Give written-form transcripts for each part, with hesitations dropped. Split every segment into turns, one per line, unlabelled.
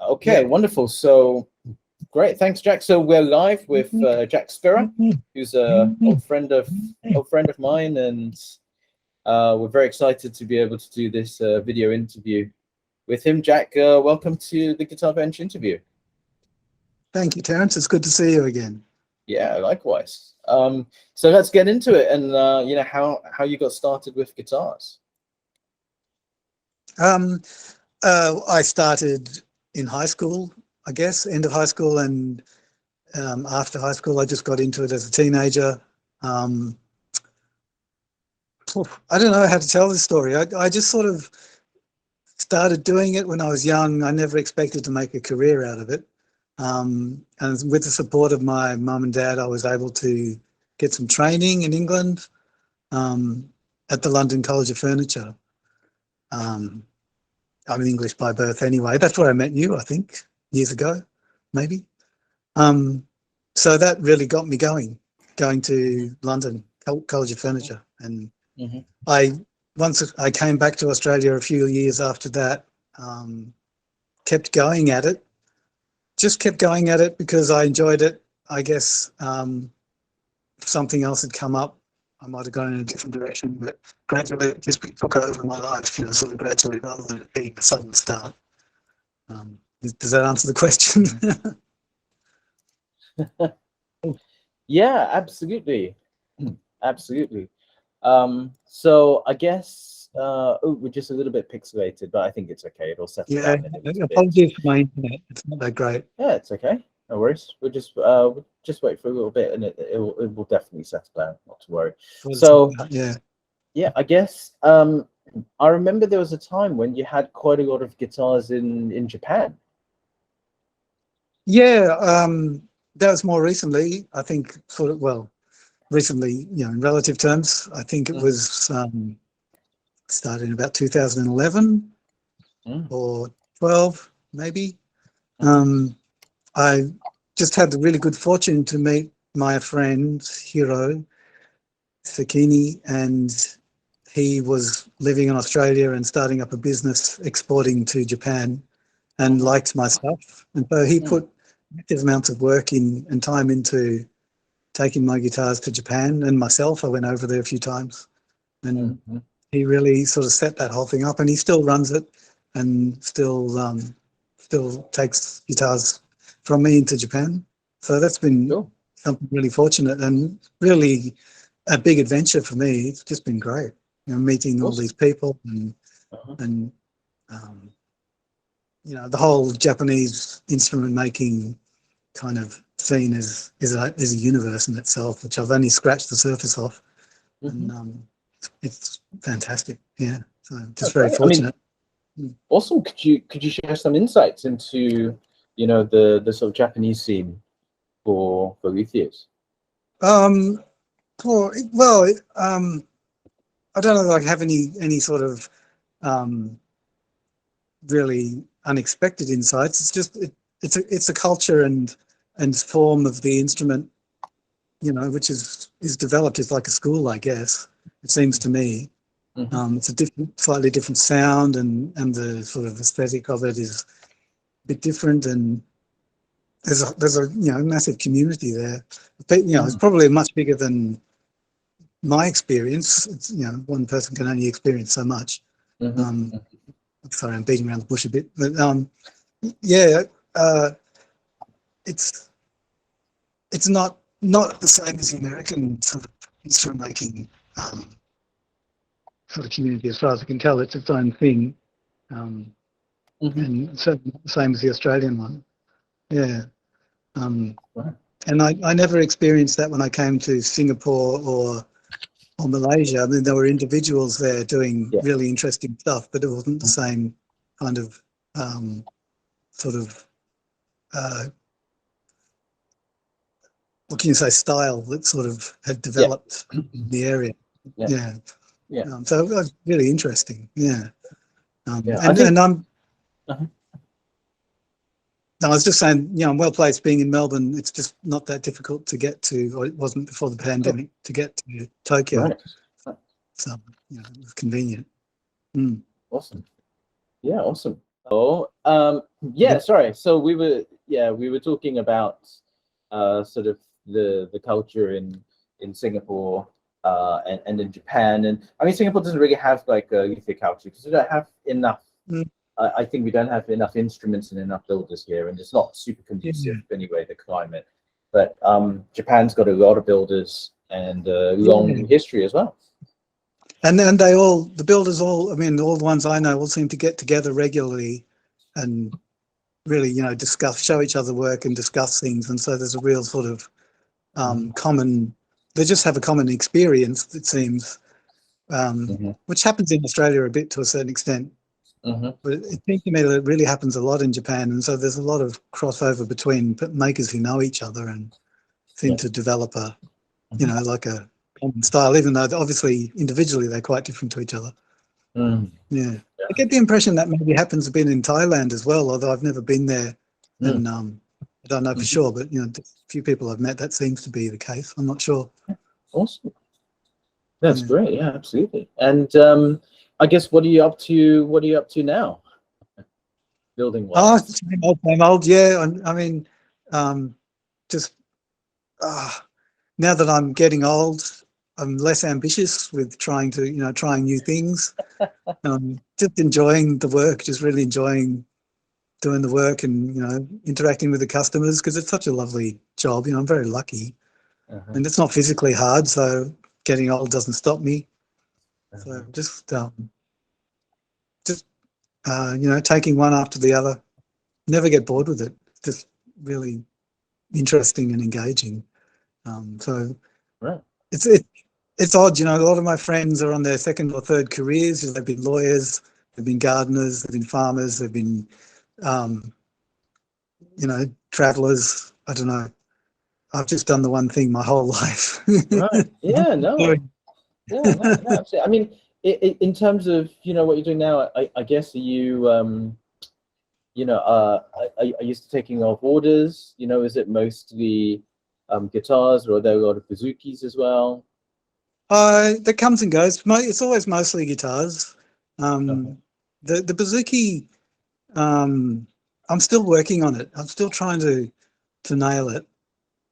Okay,
Yeah.
Wonderful. So great, thanks, Jack. So we're live with Jack Spira, who's a old friend of mine, and we're very excited to be able to do this video interview with him. Jack, welcome to the Guitarbench interview.
Thank you, Terence. It's good to see you again.
Yeah, likewise. So let's get into it, and you know how you got started with guitars.
I started in high school, I guess, end of high school, and after high school, I just got into it as a teenager. I don't know how to tell this story. I just sort of started doing it when I was young. I never expected to make a career out of it. And with the support of my mum and dad, I was able to get some training in England at the London College of Furniture. I'm English by birth anyway. That's where I met you, I think, years ago, maybe. So that really got me going to London College of Furniture. And once I came back to Australia a few years after that, kept going at it. Just kept going at it because I enjoyed it. I guess something else had come up. I might have gone in a different direction, but gradually it just took over my life, you know, sort of gradually rather than it being a sudden start. Does that answer the question?
Yeah, absolutely. Absolutely. So I guess we're just a little bit pixelated, but I think it's okay. It'll settle down in a little
apologies for my internet. It's not that great.
Yeah, it's okay. No worries. We'll just wait for a little bit, and it will definitely settle down. Not to worry. So yeah, I guess I remember there was a time when you had quite a lot of guitars in Japan.
Yeah, that was more recently. I think sort of, well, recently, you know, in relative terms, I think it was started in about 2011 or 12, maybe. I just had the really good fortune to meet my friend Hiro Sakini, and he was living in Australia and starting up a business exporting to Japan, and liked my stuff. And so he put massive amounts of work in and time into taking my guitars to Japan, and myself. I went over there a few times, and he really sort of set that whole thing up, and he still runs it and still takes guitars from me into Japan. So that's been something really fortunate and really a big adventure for me. It's just been great, you know, meeting all these people and you know, the whole Japanese instrument making kind of scene is a universe in itself, which I've only scratched the surface of, and it's fantastic. Yeah, so just very fortunate.
I mean, awesome. Could you share some insights into, you know, the sort of Japanese scene for luthiers?
Well, I don't know that I have any sort of really unexpected insights. It's just it's a culture and form of the instrument, you know, which is developed. It's like a school, I guess. It seems to me. It's a slightly different sound, and the sort of aesthetic of it is a bit different. And there's a you know, massive community there. But, you know, it's probably much bigger than my experience. It's, you know, one person can only experience so much. Sorry, I'm beating around the bush a bit, but yeah, it's not the same as the American sort of instrument making sort of community. As far as I can tell, it's its own thing, and certainly not the same as the Australian one. Yeah, and I never experienced that when I came to Singapore or Malaysia. I mean, there were individuals there doing really interesting stuff, but it wasn't the same kind of sort of what can you say, style that sort of had developed in the area. So it was really interesting. And I'm I was just saying, you know, I'm well placed being in Melbourne. It's just not that difficult to get to, or it wasn't before the pandemic, to get to Tokyo. So, you know, it was convenient.
Awesome. Yeah, awesome. Oh, yeah, sorry. So we were talking about sort of the culture in Singapore and in Japan. And I mean, Singapore doesn't really have like a youth culture because we don't have enough.
Mm.
I think we don't have enough instruments and enough builders here, and it's not super conducive anyway, the climate. But Japan's got a lot of builders and a long history as well.
And they all, the builders all, I mean, all the ones I know all seem to get together regularly and really, you know, show each other work and discuss things. And so there's a real sort of common, they just have a common experience, it seems, which happens in Australia a bit to a certain extent. But it seems to me that it really happens a lot in Japan. And so there's a lot of crossover between makers who know each other and seem to develop a, you know, like a common style, even though obviously individually they're quite different to each other. Yeah. I get the impression that maybe happens a bit in Thailand as well, although I've never been there and I don't know for sure, but you know, a few people I've met, that seems to be the case. I'm not sure.
Awesome. That's great. Yeah, absolutely. And I guess what are you up to? What are you up to now? Building wise.
Same old. Yeah. I mean, just now that I'm getting old, I'm less ambitious with trying to, you know, trying new things. Just enjoying the work, just really enjoying doing the work and, you know, interacting with the customers because it's such a lovely job. You know, I'm very lucky and it's not physically hard. So getting old doesn't stop me. So just you know, taking one after the other, never get bored with it. Just really interesting and engaging. So it's odd, you know, a lot of my friends are on their second or third careers. They've been lawyers, they've been gardeners, they've been farmers, they've been, you know, travelers. I don't know. I've just done the one thing my whole life.
Right. Yeah, no. Yeah, no, absolutely. I mean, in terms of, you know, what you're doing now, I guess, are you, you know, are you taking off orders? You know, is it mostly guitars, or are there a lot of bazookas as well?
That comes and goes. It's always mostly guitars. The bouzouki, I'm still working on it. I'm still trying to nail it.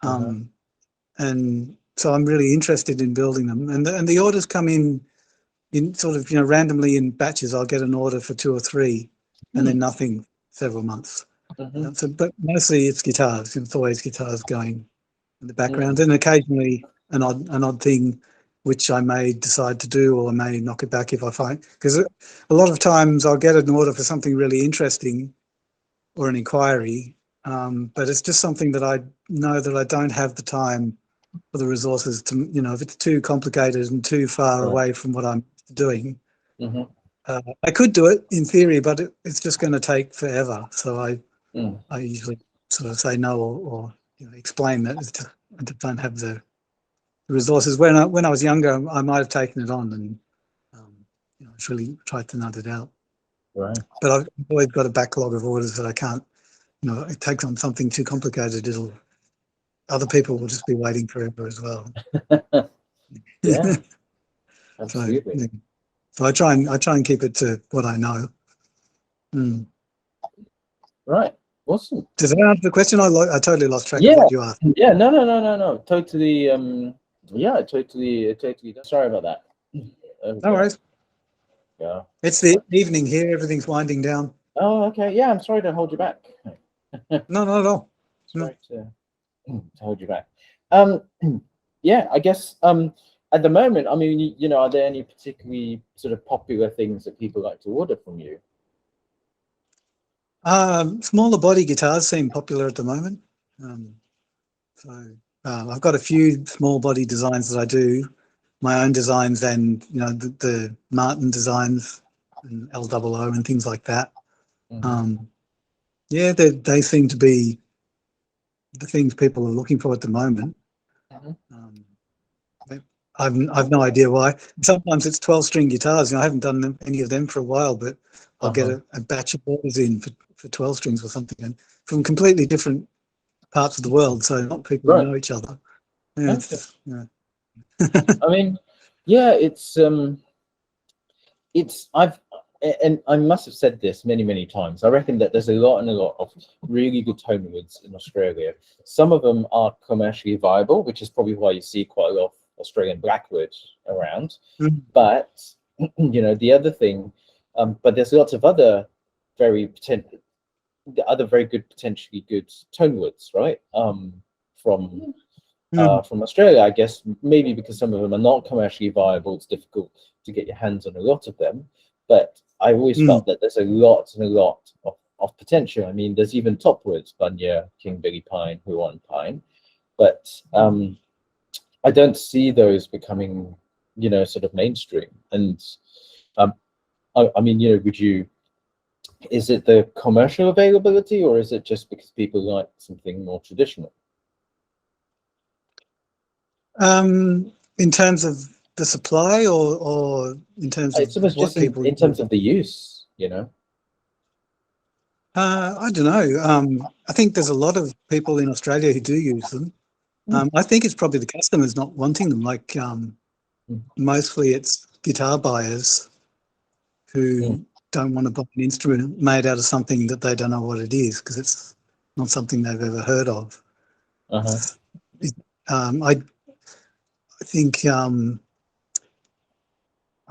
And so I'm really interested in building them. And the orders come in sort of, you know, randomly in batches. I'll get an order for 2 or 3 and then nothing several months. So, but mostly it's guitars. It's always guitars going in the background, and occasionally an odd thing which I may decide to do, or I may knock it back if I find, because a lot of times I'll get an order for something really interesting or an inquiry, but it's just something that I know that I don't have the time or the resources to, you know, if it's too complicated and too far away from what I'm doing. I could do it in theory, but it's just going to take forever. So I usually sort of say no, or you know, explain that I just don't have the resources. When I was younger, I might have taken it on and you know, really tried to nut it out.
Right.
But I've always got a backlog of orders that I can't. You know, it takes on something too complicated. Other people will just be waiting forever as well.
Yeah, absolutely.
So I try and keep it to what I know.
Right. Awesome.
Does that answer the question? I totally lost track of what you asked.
Yeah. No. Totally. Yeah. Totally. Sorry about that.
No worries.
Yeah.
It's the evening here. Everything's winding down.
Oh, okay. Yeah. I'm sorry to hold you back.
No, not at all.
Sorry to hold you back. Yeah. I guess. At the moment, I mean, you know, are there any particularly sort of popular things that people like to order from you?
Smaller body guitars seem popular at the moment. So I've got a few small body designs that I do, my own designs, and you know, the Martin designs and LOO and things like that. Yeah, they seem to be the things people are looking for at the moment. I've no idea why. Sometimes it's 12-string guitars. You know, I haven't done any of them for a while, but I'll get a batch of orders in for 12 strings or something, and from completely different parts of the world. So not people who know each other. Yeah, yeah.
I mean, yeah, it's and I must have said this many times. I reckon that there's a lot of really good tone woods in Australia. Some of them are commercially viable, which is probably why you see quite a lot of Australian blackwood around.
Mm.
But you know, the other thing, but there's lots of other very good, potentially good tone woods, right? From Australia, I guess, maybe because some of them are not commercially viable, it's difficult to get your hands on a lot of them. But I always felt that there's a lot of potential. I mean, there's even topwoods, bunya, king billy pine, huon pine, but I don't see those becoming, you know, sort of mainstream. And I mean, you know, is it the commercial availability, or is it just because people like something more traditional?
In terms of the supply, or in terms
I
of
suppose
what
just in terms of the use, you know.
I don't know. I think there's a lot of people in Australia who do use them. I think it's probably the customers not wanting them. Like mostly it's guitar buyers who don't want to buy an instrument made out of something that they don't know what it is, because it's not something they've ever heard of. I think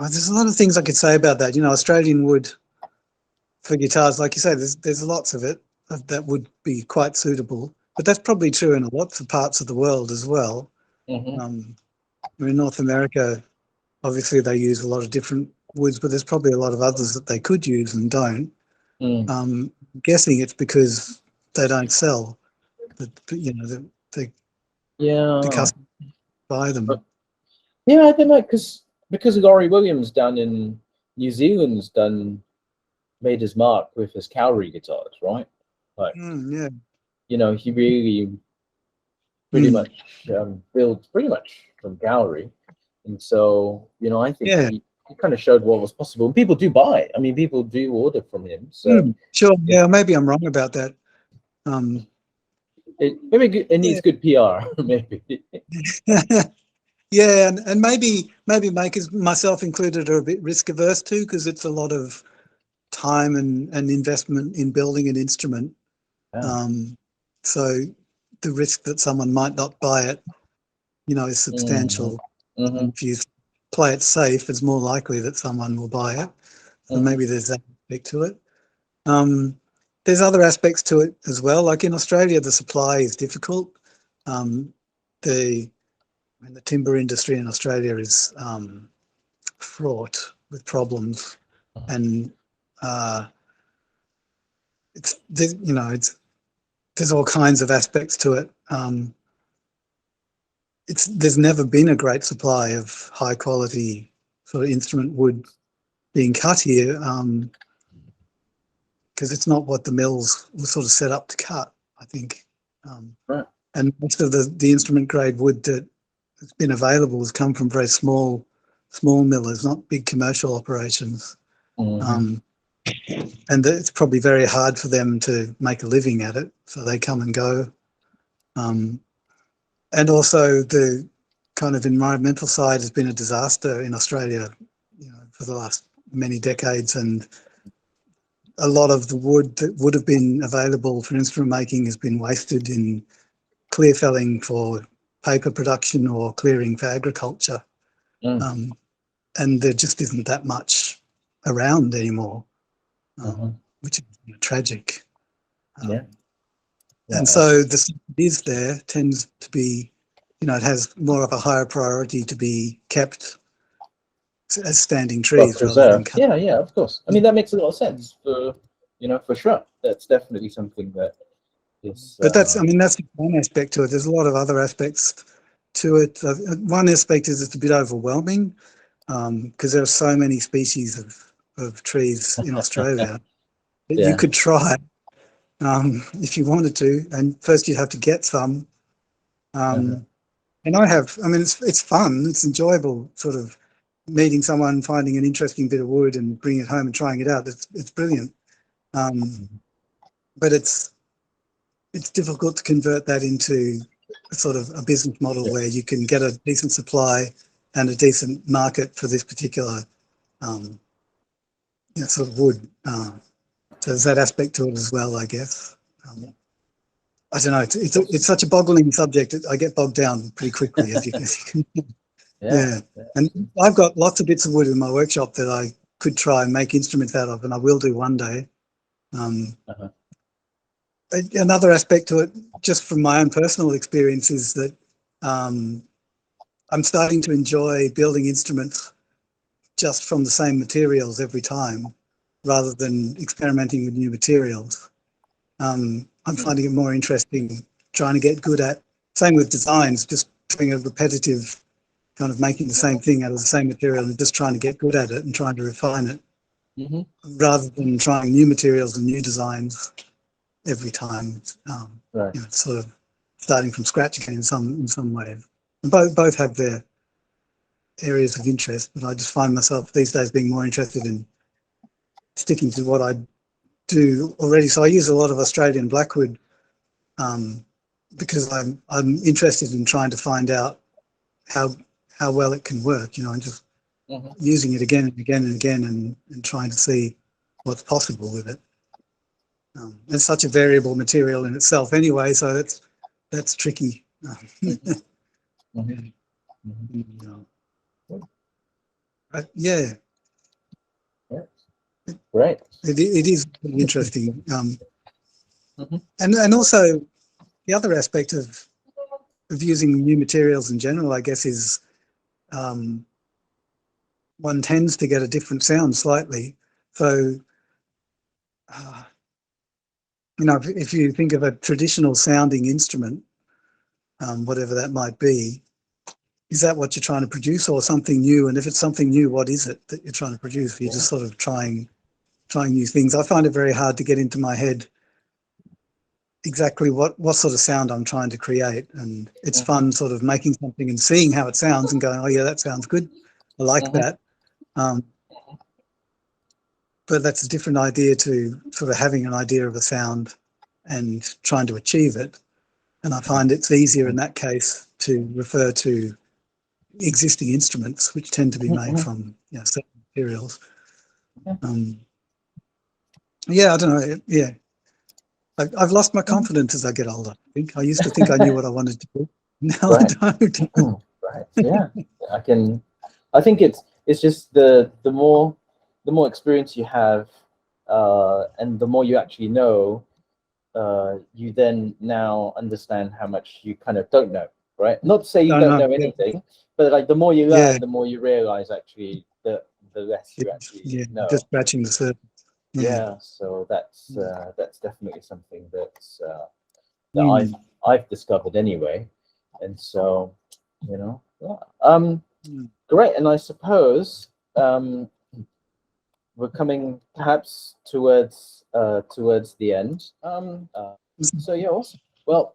there's a lot of things I could say about that. You know, Australian wood for guitars, like you say, there's lots of it that would be quite suitable. But that's probably true in lots of parts of the world as well. In North America, obviously they use a lot of different woods, but there's probably a lot of others that they could use and don't. I'm guessing it's because they don't sell. But you know, the customers buy them.
Yeah, I don't know, because Laurie Williams down in New Zealand's made his mark with his Cowrie guitars, right? Like,
Yeah.
you know, he really pretty much builds pretty much from Cowrie, and so, you know, I think he kind of showed what was possible. And people do buy. I mean, people do order from him. So
sure, yeah, maybe I'm wrong about that.
It needs good PR, maybe.
Yeah, and maybe makers, myself included, are a bit risk averse too, because it's a lot of time and investment in building an instrument. So the risk that someone might not buy it, you know, is substantial. If you play it safe, it's more likely that someone will buy it. So maybe there's that aspect to it. There's other aspects to it as well. Like in Australia, the supply is difficult. The timber industry in Australia is fraught with problems, and there's all kinds of aspects to it. There's never been a great supply of high quality sort of instrument wood being cut here, because it's not what the mills were sort of set up to cut, I think. And most of the instrument grade wood that's been available has come from very small millers, not big commercial operations. And it's probably very hard for them to make a living at it, so they come and go. And also the kind of environmental side has been a disaster in Australia, you know, for the last many decades, and a lot of the wood that would have been available for instrument making has been wasted in clear felling for paper production or clearing for agriculture. And there just isn't that much around anymore, which is tragic. And so the stuff that is there tends to be, you know, it has more of a higher priority to be kept as standing trees rather than cut.
Yeah, of course. I mean, that makes a lot of sense, for sure. That's definitely something that is.
But that's one aspect to it. There's a lot of other aspects to it. One aspect is it's a bit overwhelming, because there are so many species of trees in Australia that you could try if you wanted to. And first you have to get some. And it's fun. It's enjoyable, sort of meeting someone, finding an interesting bit of wood and bringing it home and trying it out. It's brilliant. But it's difficult to convert that into a sort of a business model where you can get a decent supply and a decent market for this particular sort of wood. So there's that aspect to it as well, I guess. I don't know. It's such a boggling subject. I get bogged down pretty quickly, as you can. Yeah. And I've got lots of bits of wood in my workshop that I could try and make instruments out of, and I will do one day. Another aspect to it, just from my own personal experience, is that I'm starting to enjoy building instruments just from the same materials every time, rather than experimenting with new materials. I'm finding it more interesting trying to get good at, same with designs, just doing a repetitive kind of making the same thing out of the same material and just trying to get good at it and trying to refine it, rather than trying new materials and new designs every time.
Right.
You know, sort of starting from scratch again in some way. And both have their areas of interest, but I just find myself these days being more interested in sticking to what I do already. So I use a lot of Australian blackwood because I'm interested in trying to find out how well it can work, you know, and just using it again and again and again and trying to see what's possible with it. It's such a variable material in itself anyway, so that's tricky. Yeah.
Great.
It is interesting. And also the other aspect of using new materials in general, I guess, is one tends to get a different sound slightly. So, you know, if you think of a traditional sounding instrument, whatever that might be, is that what you're trying to produce or something new? And if it's something new, what is it that you're trying to produce? You're just sort of trying new things. I find it very hard to get into my head exactly what sort of sound I'm trying to create. And it's fun sort of making something and seeing how it sounds and going, oh yeah, that sounds good. I like that. But that's a different idea to sort of having an idea of a sound and trying to achieve it. And I find it's easier in that case to refer to existing instruments, which tend to be made from certain materials. Yeah, I don't know. Yeah, I've lost my confidence as I get older. I think I used to think I knew what I wanted to do. Now I don't.
Right. Yeah. I think it's just the more experience you have, and the more you actually know, you then now understand how much you kind of don't know, right? Not to say you don't know anything, but like the more you learn, the more you realize actually that the less you actually know.
Just scratching the surface.
Yeah, so that's definitely something that's that I've discovered anyway, and so great. And I suppose we're coming perhaps towards the end. So yeah, awesome. Well,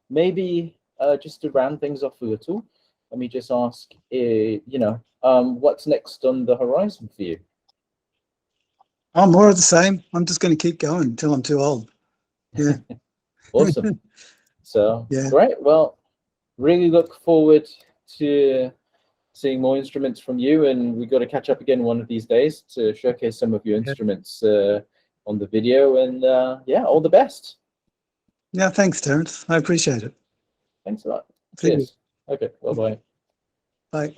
maybe just to round things off a little, let me just ask, what's next on the horizon for you?
Oh, more of the same. I'm just going to keep going until I'm too old. Yeah.
Awesome. So great. Well, really look forward to seeing more instruments from you, and we've got to catch up again one of these days to showcase some of your instruments on the video. And yeah, all the best.
Yeah, thanks, Terence. I appreciate it.
Thanks a lot. Cheers. Okay. Bye-bye.
Bye.